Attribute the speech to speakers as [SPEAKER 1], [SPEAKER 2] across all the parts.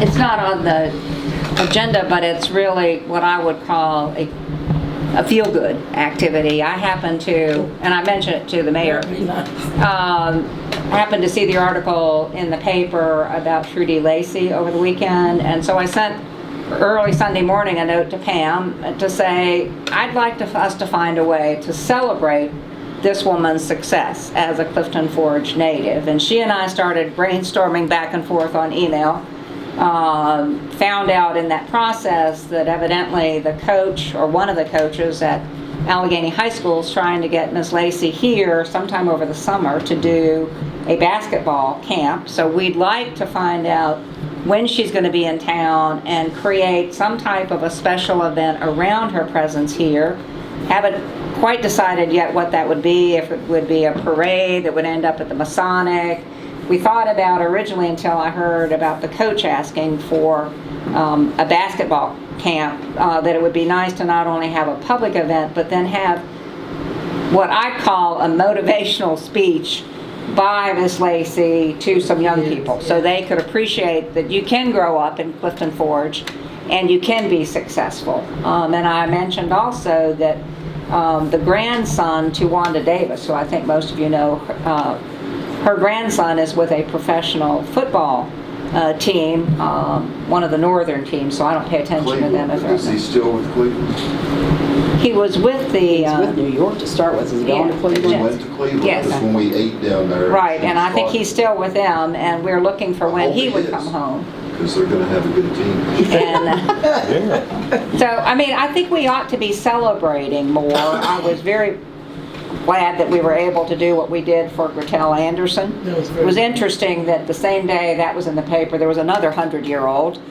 [SPEAKER 1] It's not on the agenda, but it's really what I would call a feel-good activity. I happen to, and I mentioned it to the mayor, I happened to see the article in the paper about Trudy Lacey over the weekend, and so I sent early Sunday morning a note to Pam to say, I'd like us to find a way to celebrate this woman's success as a Clifton Forge native. And she and I started brainstorming back and forth on email. Found out in that process that evidently the coach or one of the coaches at Allegheny High School is trying to get Ms. Lacey here sometime over the summer to do a basketball camp. So we'd like to find out when she's going to be in town and create some type of a special event around her presence here. Haven't quite decided yet what that would be, if it would be a parade that would end up at the Masonic. We thought about originally, until I heard about the coach asking for a basketball camp, that it would be nice to not only have a public event, but then have what I call a motivational speech by Ms. Lacey to some young people, so they could appreciate that you can grow up in Clifton Forge and you can be successful. And I mentioned also that the grandson to Wanda Davis, who I think most of you know, her grandson is with a professional football team, one of the northern teams, so I don't pay attention
[SPEAKER 2] Cleveland.
[SPEAKER 1] to them as
[SPEAKER 2] Is he still with Cleveland?
[SPEAKER 1] He was with the...
[SPEAKER 3] He's with New York to start with. Is he going to Cleveland?
[SPEAKER 2] We went to Cleveland.
[SPEAKER 1] Yes.
[SPEAKER 2] That's when we ate down there.
[SPEAKER 1] Right, and I think he's still with them, and we're looking for when he would come home.
[SPEAKER 2] Because they're going to have a good team.
[SPEAKER 1] And so, I mean, I think we ought to be celebrating more. I was very glad that we were able to do what we did for Gretel Anderson. It was interesting that the same day that was in the paper, there was another 100-year-old.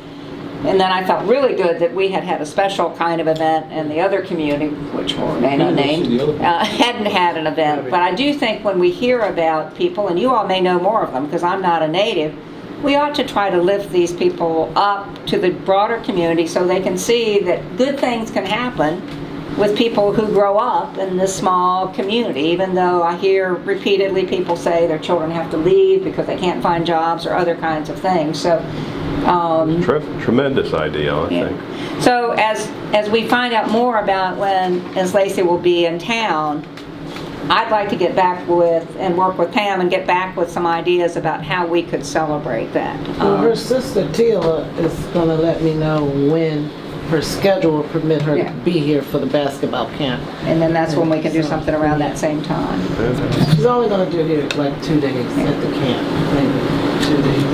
[SPEAKER 1] And then I felt really good that we had had a special kind of event, and the other community, which will remain unnamed, hadn't had an event. But I do think when we hear about people, and you all may know more of them because I'm not a native, we ought to try to lift these people up to the broader community so they can see that good things can happen with people who grow up in this small community, even though I hear repeatedly people say their children have to leave because they can't find jobs or other kinds of things. So
[SPEAKER 4] tremendous idea, I think.
[SPEAKER 1] So as we find out more about when Ms. Lacey will be in town, I'd like to get back with and work with Pam and get back with some ideas about how we could celebrate that.
[SPEAKER 5] Well, her sister Tila is going to let me know when her schedule will permit her to be here for the basketball camp.
[SPEAKER 1] And then that's when we can do something around that same time.
[SPEAKER 5] She's only going to do here like 2 days at the camp, maybe 2 days.